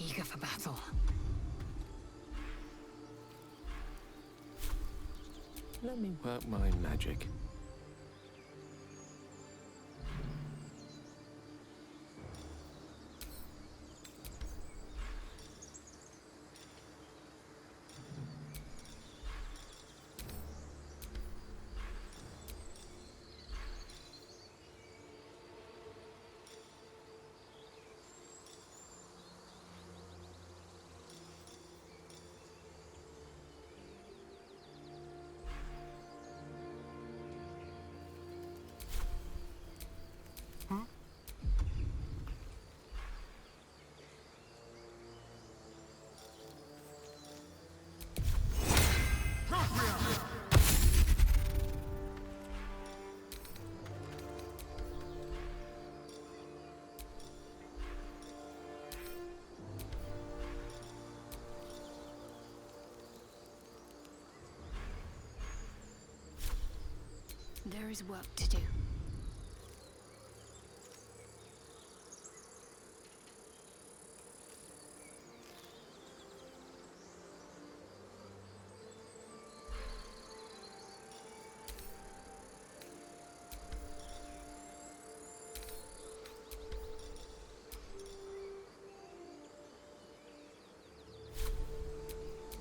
eager for battle. Let me work my magic. There is work to do.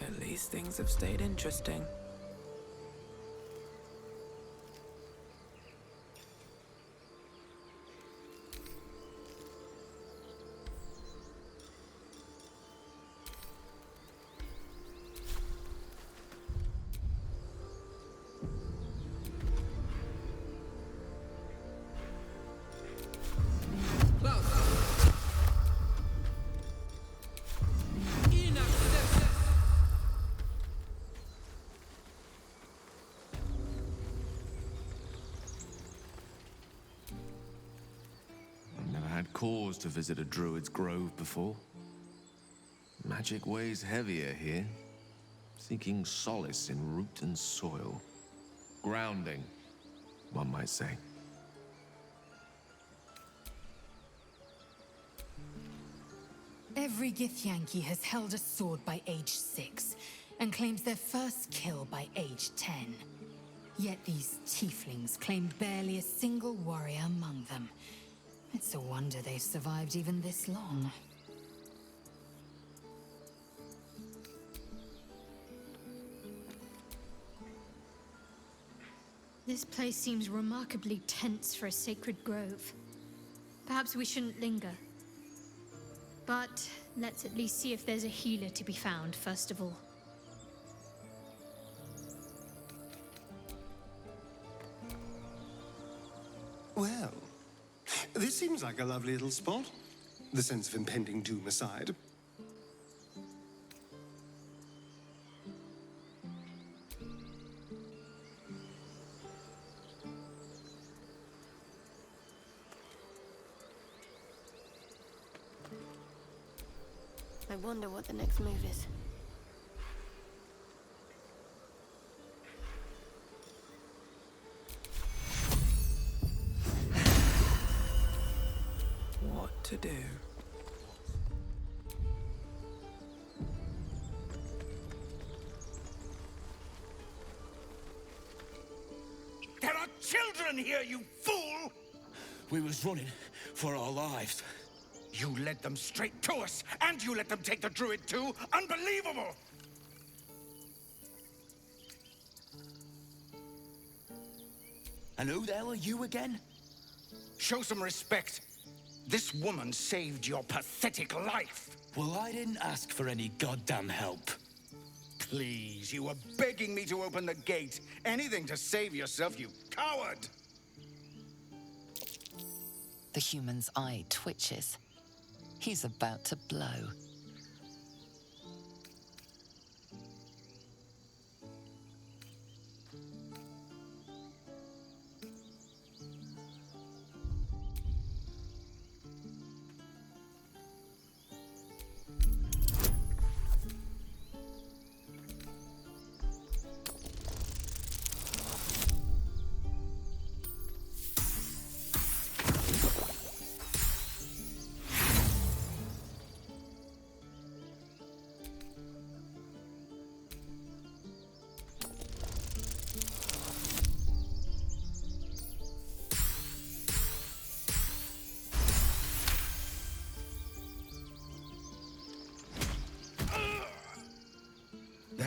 At least things have stayed interesting. Cause to visit a druid's grove before. Magic weighs heavier here, seeking solace in root and soil. Grounding, one might say. Every Githyanki has held a sword by age 6, and claims their first kill by age 10. Yet these tieflings claim barely a single warrior among them. It's a wonder they've survived even this long. This place seems remarkably tense for a sacred grove. Perhaps we shouldn't linger. But let's at least see if there's a healer to be found, first of all. Well, this seems like a lovely little spot. The sense of impending doom aside. I wonder what the next move is. What to do? There are children here, you fool! We was running for our lives. You led them straight to us, and you let them take the druid too? Unbelievable! And who the hell are you again? Show some respect. This woman saved your pathetic life. Well, I didn't ask for any goddamn help. Please, you were begging me to open the gate. Anything to save yourself, you coward! The human's eye twitches. He's about to blow.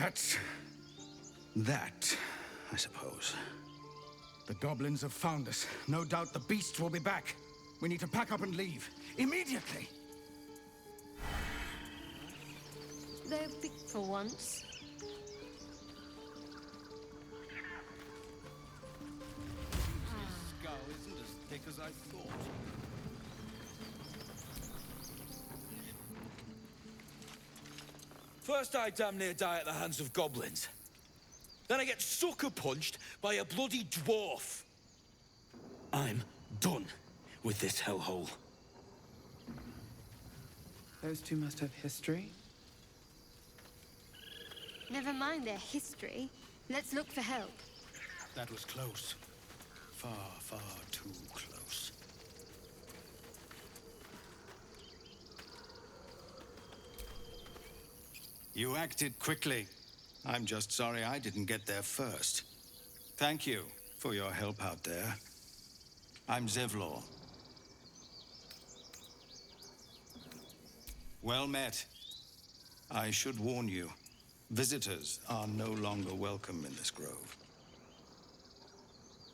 That's that, I suppose. The goblins have found us. No doubt the beasts will be back. We need to pack up and leave. Immediately! They're big for once. This skull isn't as thick as I thought. First I damn near die at the hands of goblins. Then I get sucker punched by a bloody dwarf. I'm done with this hellhole. Those two must have history. Never mind their history. Let's look for help. That was close. Far, far too close. You acted quickly. I'm just sorry I didn't get there first. Thank you for your help out there. I'm Zevlor. Well met. I should warn you, visitors are no longer welcome in this grove.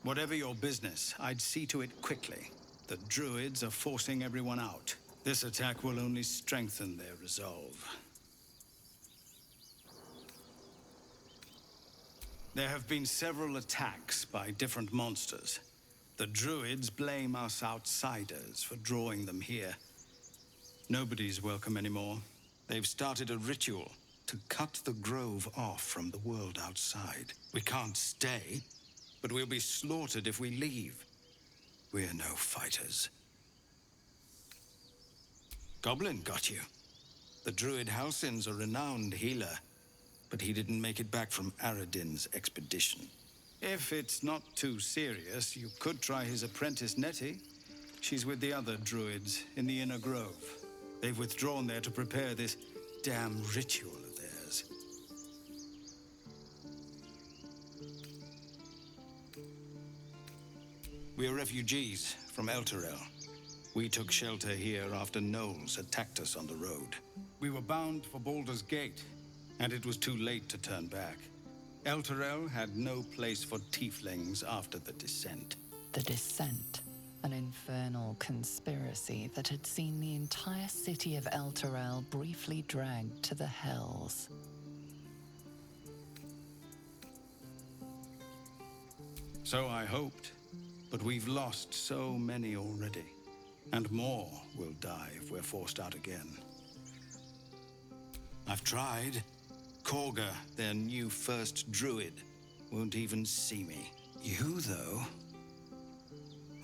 Whatever your business, I'd see to it quickly. The druids are forcing everyone out. This attack will only strengthen their resolve. There have been several attacks by different monsters. The druids blame us outsiders for drawing them here. Nobody's welcome anymore. They've started a ritual to cut the grove off from the world outside. We can't stay, but we'll be slaughtered if we leave. We're no fighters. Goblin got you. The druid Halsin's a renowned healer, but he didn't make it back from Aradin's expedition. If it's not too serious, you could try his apprentice Nettie. She's with the other druids in the inner grove. They've withdrawn there to prepare this damn ritual of theirs. We're refugees from Elturel. We took shelter here after gnolls attacked us on the road. We were bound for Baldur's Gate, and it was too late to turn back. Elturel had no place for tieflings after the descent. The Descent, an infernal conspiracy that had seen the entire city of Elturel briefly dragged to the Hells. So I hoped, but we've lost so many already. And more will die if we're forced out again. I've tried. Korga, their new first druid, won't even see me. You, though?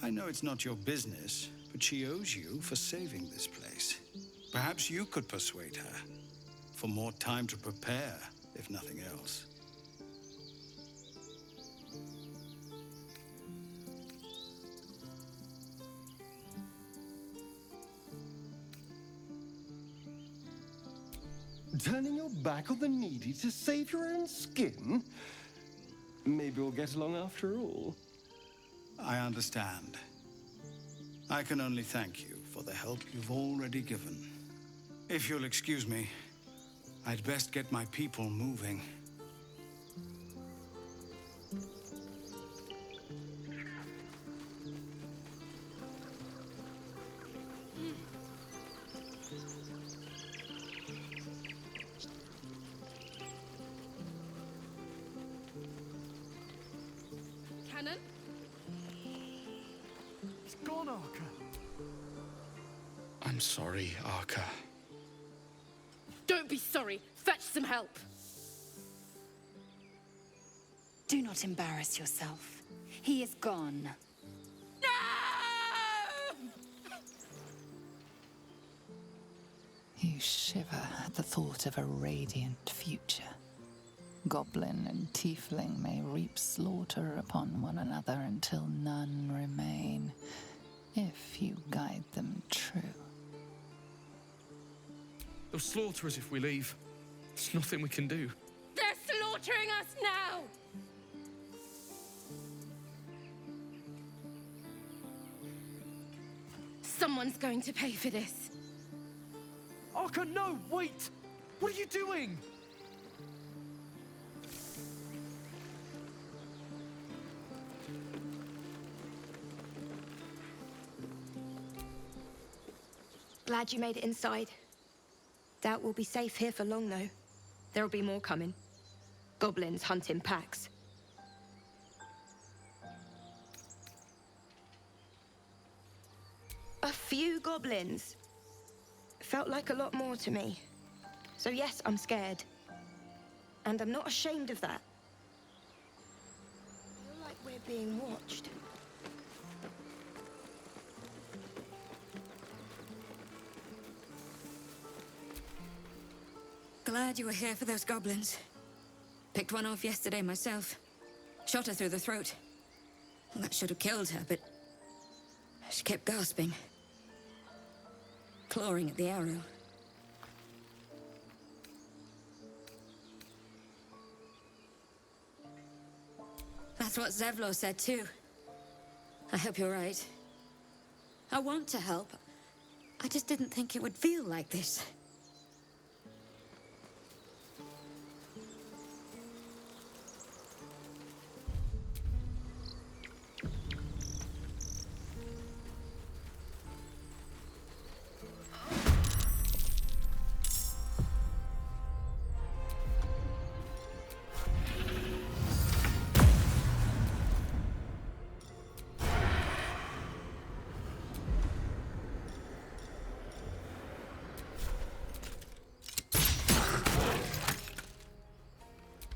I know it's not your business, but she owes you for saving this place. Perhaps you could persuade her. For more time to prepare, if nothing else. Turning your back on the needy to save your own skin? Maybe we'll get along after all. I understand. I can only thank you for the help you've already given. If you'll excuse me, I'd best get my people moving. Cannon? It's gone, Arca. I'm sorry, Arca. Don't be sorry. Fetch some help. Do not embarrass yourself. He is gone. You shiver at the thought of a radiant future. Goblin and tiefling may reap slaughter upon one another until none remain, if you guide them true. They'll slaughter us if we leave. There's nothing we can do. They're slaughtering us now! Someone's going to pay for this. Arca, no! Wait! What are you doing? Glad you made it inside. Doubt we'll be safe here for long, though. There'll be more coming. Goblins hunt in packs. A few goblins. Felt like a lot more to me. So yes, I'm scared. And I'm not ashamed of that. I feel like we're being watched. Glad you were here for those goblins. Picked one off yesterday myself. Shot her through the throat. Well, that should have killed her, but she kept gasping. Clawing at the arrow. That's what Zevlor said too. I hope you're right. I want to help. I just didn't think it would feel like this.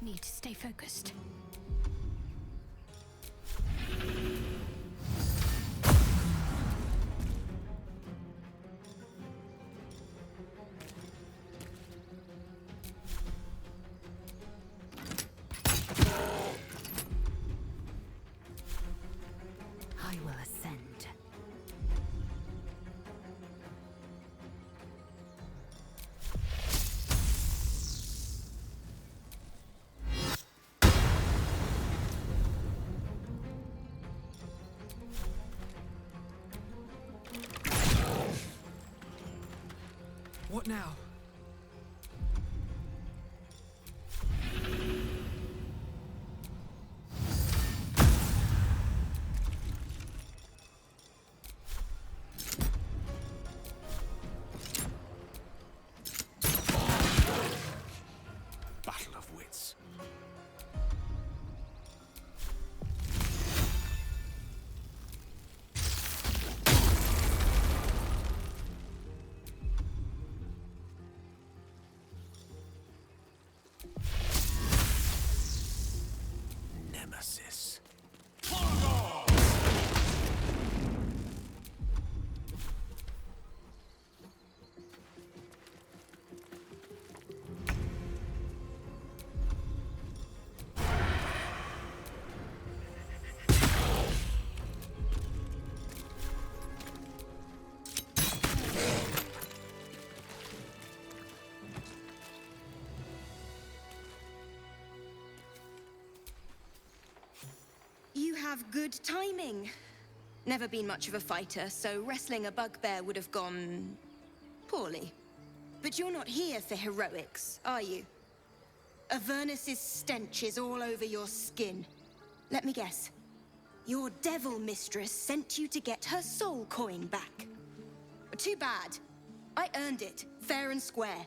Need to stay focused. I will ascend. What now? Battle of wits. Nemesis. You have good timing. Never been much of a fighter, so wrestling a bugbear would have gone poorly. But you're not here for heroics, are you? Avernus's stench is all over your skin. Let me guess. Your devil mistress sent you to get her soul coin back. Too bad. I earned it, fair and square.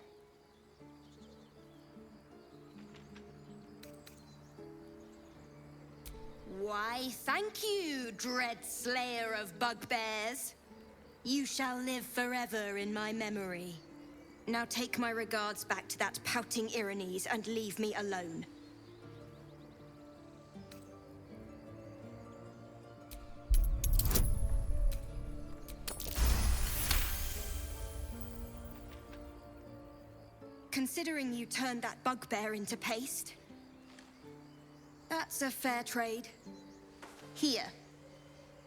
Why, thank you, dread slayer of bugbears. You shall live forever in my memory. Now take my regards back to that pouting Irenes and leave me alone. Considering you turned that bugbear into paste, that's a fair trade. Here.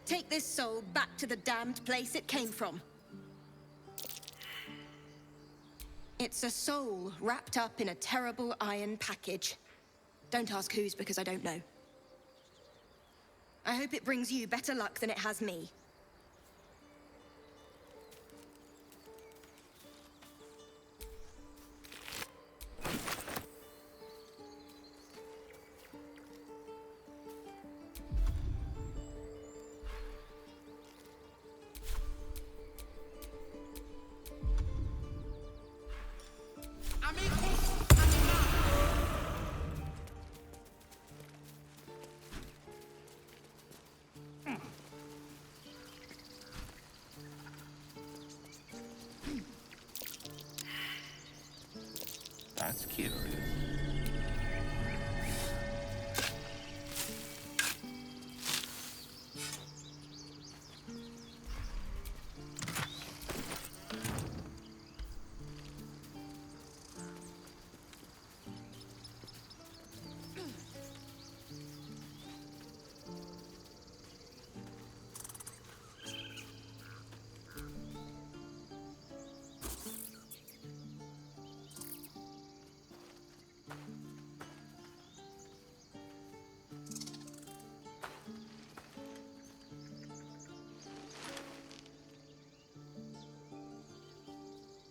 Take this soul back to the damned place it came from. It's a soul wrapped up in a terrible iron package. Don't ask whose, because I don't know. I hope it brings you better luck than it has me. Curious.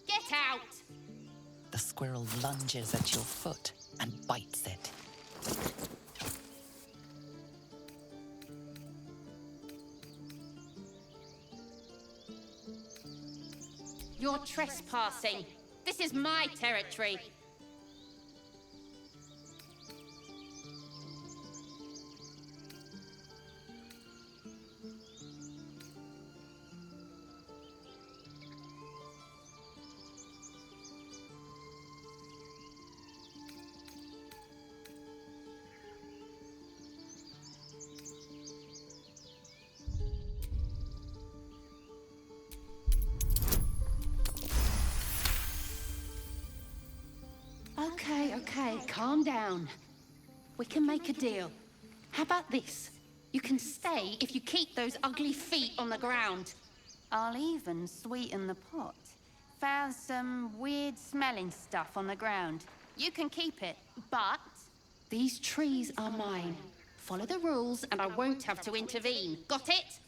Get out! The squirrel lunges at your foot and bites it. You're trespassing. This is my territory. Okay, calm down. We can make a deal. How about this? You can stay if you keep those ugly feet on the ground. I'll even sweeten the pot. Found some weird smelling stuff on the ground. You can keep it, but These trees are mine. Follow the rules and I won't have to intervene. Got it?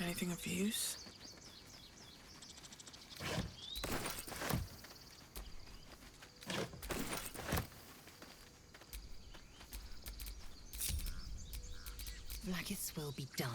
Anything of use? Vlaakith's will be done.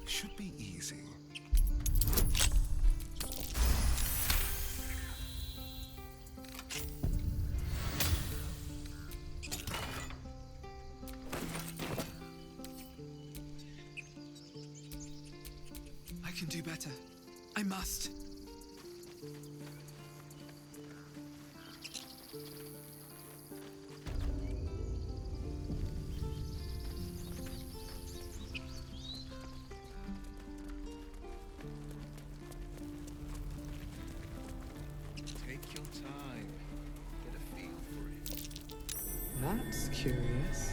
Should be easy. I can do better. I must. Take your time. Get a feel for it. That's curious.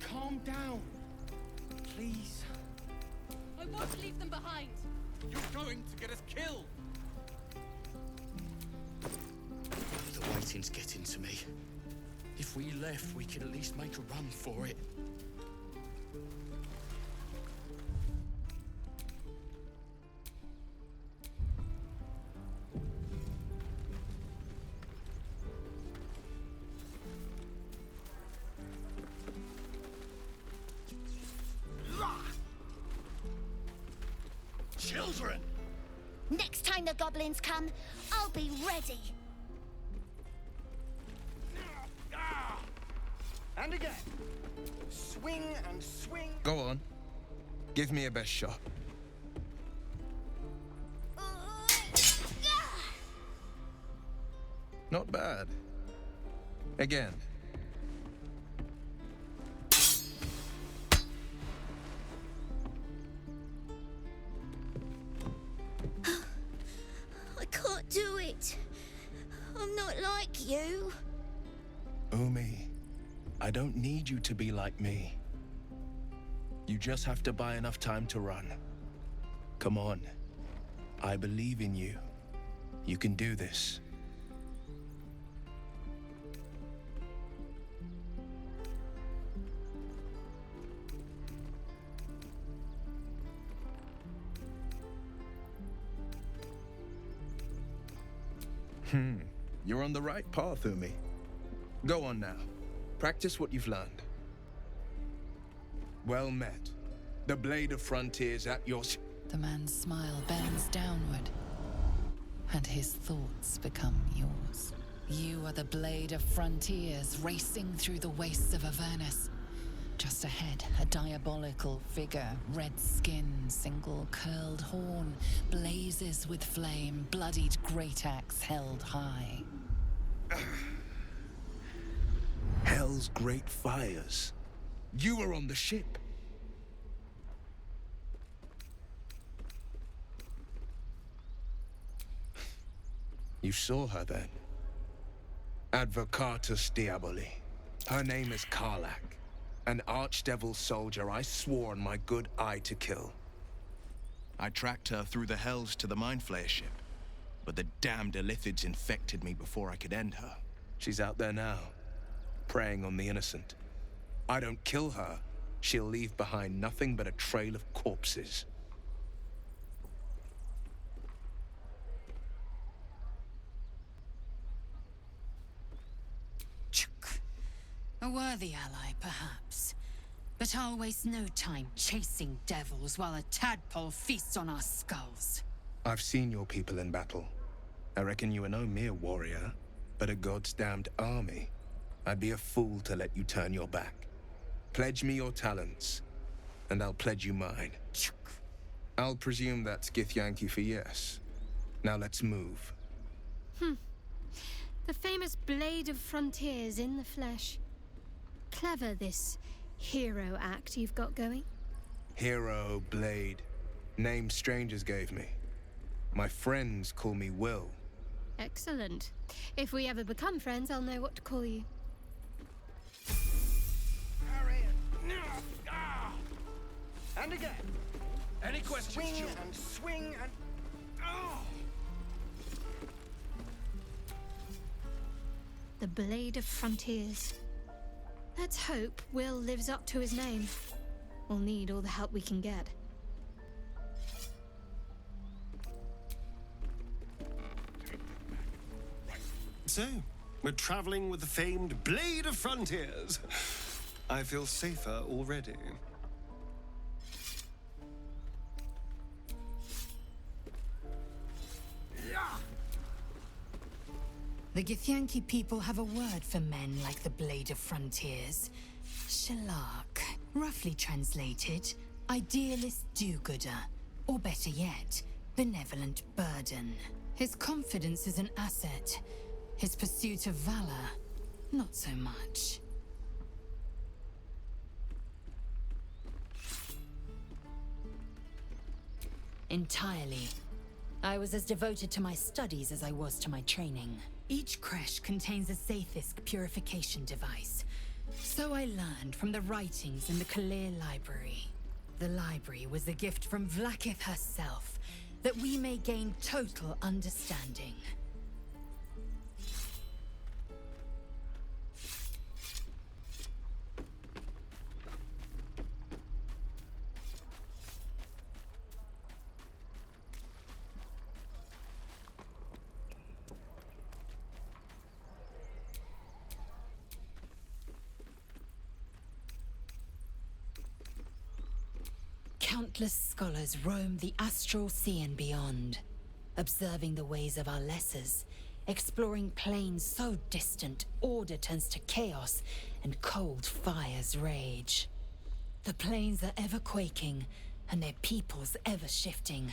Calm down. Please. I won't leave them behind. You're going to get us killed. The waiting's getting to me. If we left, we could at least make a run for it. Next time the goblins come, I'll be ready. And again. Swing and swing. Go on. Give me a best shot. Not bad. Again. I can't do it. I'm not like you. Umi, I don't need you to be like me. You just have to buy enough time to run. Come on. I believe in you. You can do this. You're on the right path, Umi. Go on now. Practice what you've learned. Well met. The Blade of Frontiers at your... The man's smile bends downward, and his thoughts become yours. You are the Blade of Frontiers, racing through the wastes of Avernus. Just ahead, a diabolical figure, red skin, single curled horn, blazes with flame, bloodied great axe held high. Hell's great fires. You were on the ship. You saw her then. Advocatus Diaboli. Her name is Karlach, an archdevil soldier I swore on my good eye to kill. I tracked her through the hells to the Mind Flayer ship, but the damned Illithids infected me before I could end her. She's out there now, preying on the innocent. I don't kill her, she'll leave behind nothing but a trail of corpses. A worthy ally, perhaps. But I'll waste no time chasing devils while a tadpole feasts on our skulls. I've seen your people in battle. I reckon you are no mere warrior, but a god's damned army. I'd be a fool to let you turn your back. Pledge me your talents, and I'll pledge you mine. I'll presume that's Githyanki for yes. Now let's move. The famous Blade of Frontiers in the flesh. Clever, this hero act you've got going. Hero, Blade. Name strangers gave me. My friends call me Will. Excellent. If we ever become friends, I'll know what to call you. And again. Any questions, Swing children? and swing and... Oh! The Blade of Frontiers. Let's hope Will lives up to his name. We'll need all the help we can get. So, we're traveling with the famed Blade of Frontiers. I feel safer already. The Githyanki people have a word for men like the Blade of Frontiers. Shalak, roughly translated, idealist do-gooder, or better yet, benevolent burden. His confidence is an asset. His pursuit of valor, not so much. Entirely. I was as devoted to my studies as I was to my training. Each creche contains a Zaithisk purification device. So I learned from the writings in the Kalir Library. The library was a gift from Vlaakith herself, that we may gain total understanding. Countless scholars roam the astral sea and beyond. observing the ways of our lessers, exploring planes so distant order turns to chaos and cold fires rage. The planes are ever quaking, and their peoples ever shifting.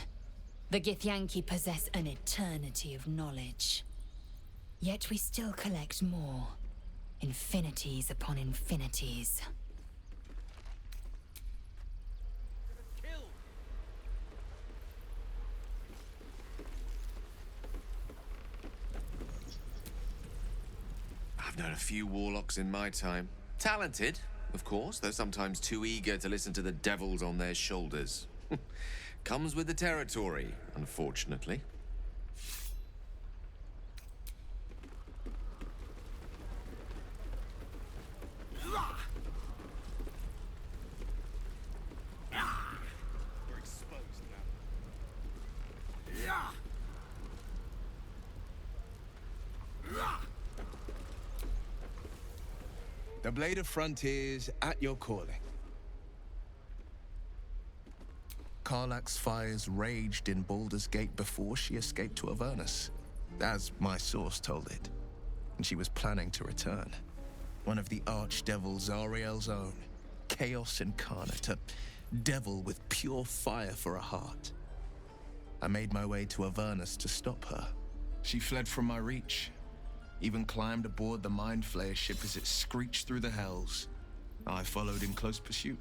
The Githyanki possess an eternity of knowledge. Yet we still collect more. Infinities upon infinities. I've known a few warlocks in my time. Talented, of course, though sometimes too eager to listen to the devils on their shoulders. Comes with the territory, unfortunately. We're exposed now. The Blade of Frontiers at your calling. Karlach's fires raged in Baldur's Gate before she escaped to Avernus, as my source told it, and she was planning to return. One of the archdevil Zariel's own, Chaos Incarnate, a devil with pure fire for a heart. I made my way to Avernus to stop her. She fled from my reach, even climbed aboard the Mind Flayer ship as it screeched through the hells. I followed in close pursuit.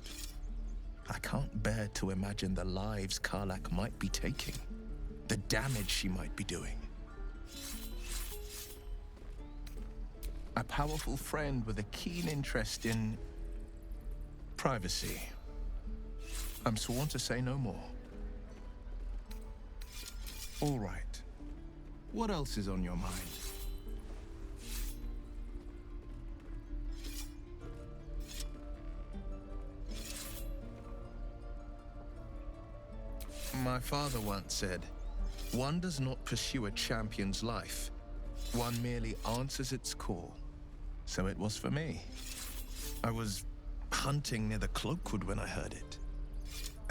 I can't bear to imagine the lives Karlach might be taking, the damage she might be doing. A powerful friend with a keen interest in privacy. I'm sworn to say no more. All right. What else is on your mind? My father once said, one does not pursue a champion's life. One merely answers its call. So it was for me. I was hunting near the Cloakwood when I heard it.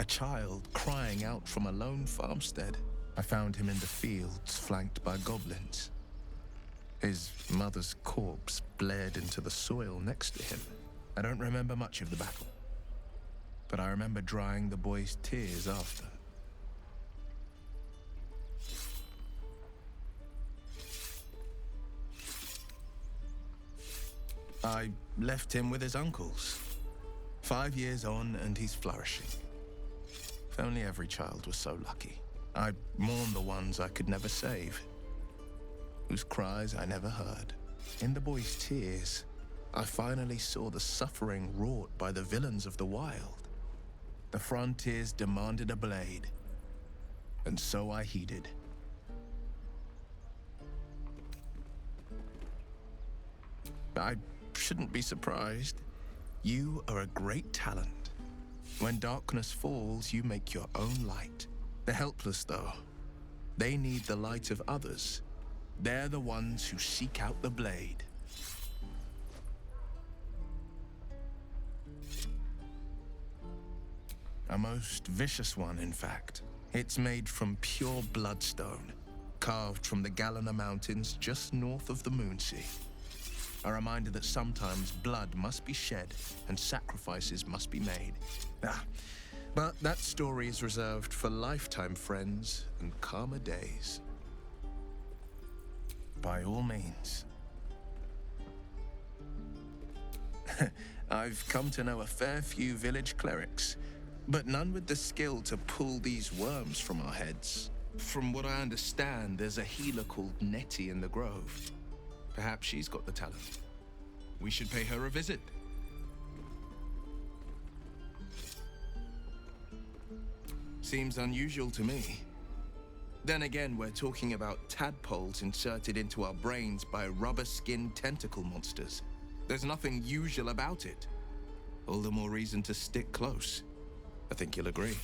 A child crying out from a lone farmstead. I found him in the fields, flanked by goblins. His mother's corpse blared into the soil next to him. I don't remember much of the battle, but I remember drying the boy's tears after. I left him with his uncles. 5 years on, and he's flourishing. If only every child was so lucky. I mourn the ones I could never save, whose cries I never heard. In the boy's tears, I finally saw the suffering wrought by the villains of the wild. The frontiers demanded a blade, and so I heeded. I shouldn't be surprised. You are a great talent. When darkness falls, you make your own light. The helpless, though, they need the light of others. They're the ones who seek out the blade. A most vicious one, in fact. It's made from pure bloodstone, carved from the Galena Mountains just north of the Moonsea. A reminder that sometimes blood must be shed and sacrifices must be made. But that story is reserved for lifetime friends and calmer days. By all means. I've come to know a fair few village clerics, but none with the skill to pull these worms from our heads. From what I understand, there's a healer called Nettie in the Grove. Perhaps she's got the talent. We should pay her a visit. Seems unusual to me. Then again, we're talking about tadpoles inserted into our brains by rubber-skinned tentacle monsters. There's nothing usual about it. All the more reason to stick close. I think you'll agree.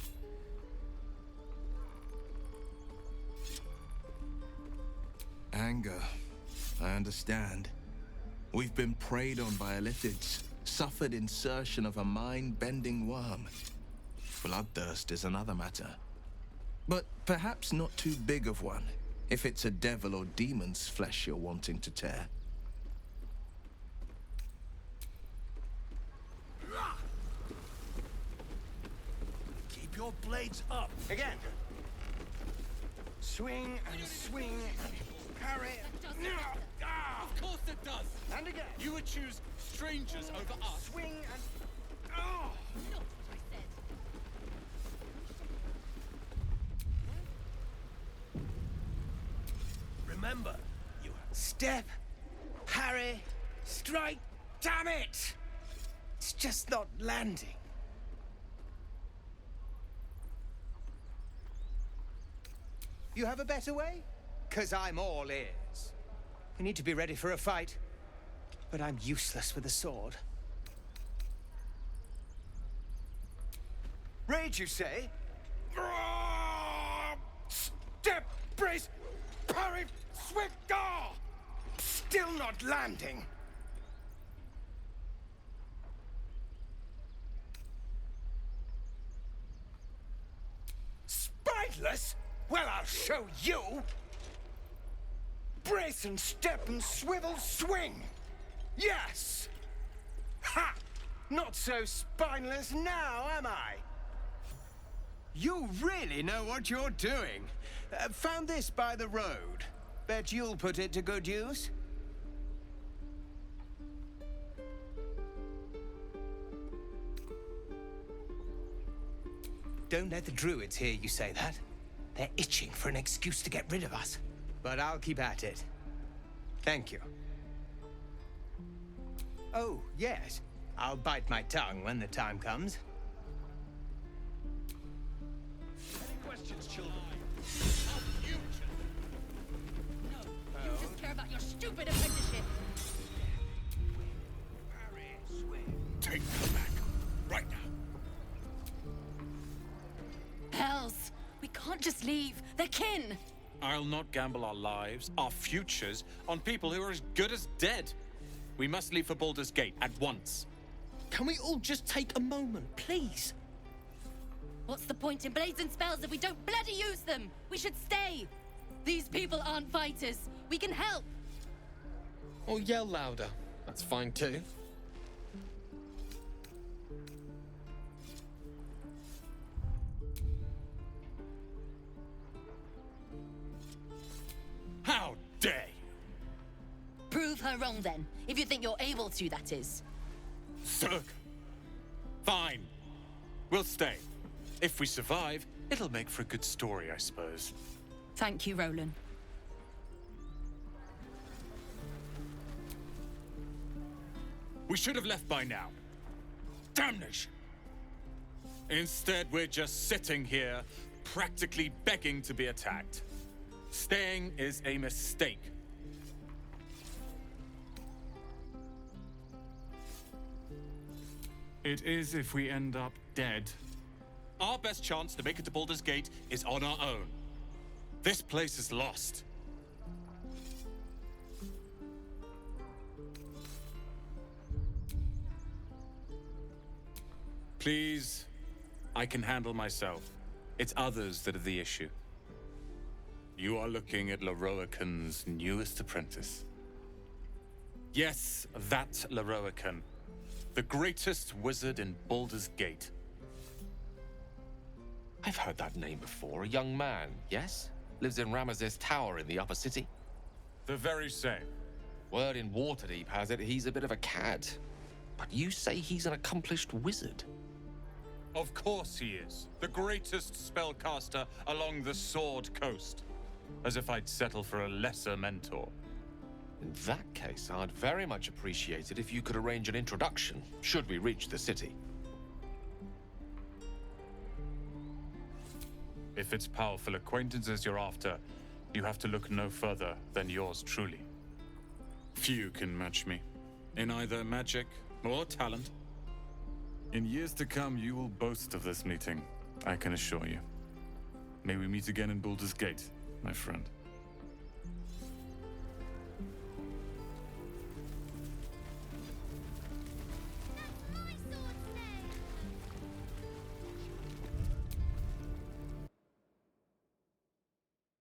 Anger. I understand. We've been preyed on by illithids, suffered insertion of a mind-bending worm. Bloodthirst is another matter. But perhaps not too big of one, if it's a devil or demon's flesh you're wanting to tear. Keep your blades up. Again. Swing and swing and parry. Of course it does. And again. You would choose strangers over us. Swing and... Oh! Remember, you Step, parry, strike. Damn it! It's just not landing. You have a better way? 'Cause I'm all ears. We need to be ready for a fight. But I'm useless with a sword. Rage, you say? Step, brace, parry, swing, ah! Still not landing. Spineless? Well, I'll show you. Brace and step and swivel, swing. Yes! Ha! Not so spineless now, am I? You really know what you're doing. Found this by the road. Bet you'll put it to good use. Don't let the druids hear you say that. They're itching for an excuse to get rid of us. But I'll keep at it. Thank you. Oh, yes. I'll bite my tongue when the time comes. Any questions, children? You just care about your stupid apprenticeship. Take them back. Right now. Hells, we can't just leave. They're kin. I'll not gamble our lives, our futures, on people who are as good as dead. We must leave for Baldur's Gate at once. Can we all just take a moment, please? What's the point in blades and spells if we don't bloody use them? We should stay. These people aren't fighters. We can help. Or yell louder. That's fine too. How dare you! Prove her wrong then, if you think you're able to, that is. Zerg! Fine. We'll stay. If we survive, it'll make for a good story, I suppose. Thank you, Roland. We should have left by now. Damnation! Instead, we're just sitting here, practically begging to be attacked. Staying is a mistake. It is if we end up dead. Our best chance to make it to Baldur's Gate is on our own. This place is lost. Please, I can handle myself. It's others that are the issue. You are looking at Leroican's newest apprentice. Yes, that Leroican. The greatest wizard in Baldur's Gate. I've heard that name before. A young man, yes? Lives in Ramazes Tower in the upper city. The very same. Word in Waterdeep has it he's a bit of a cad. But you say he's an accomplished wizard. Of course he is. The greatest spellcaster along the Sword Coast. As if I'd settle for a lesser mentor. In that case, I'd very much appreciate it if you could arrange an introduction, should we reach the city. If it's powerful acquaintances you're after, you have to look no further than yours truly. Few can match me, in either magic or talent. In years to come, you will boast of this meeting, I can assure you. May we meet again in Baldur's Gate, my friend.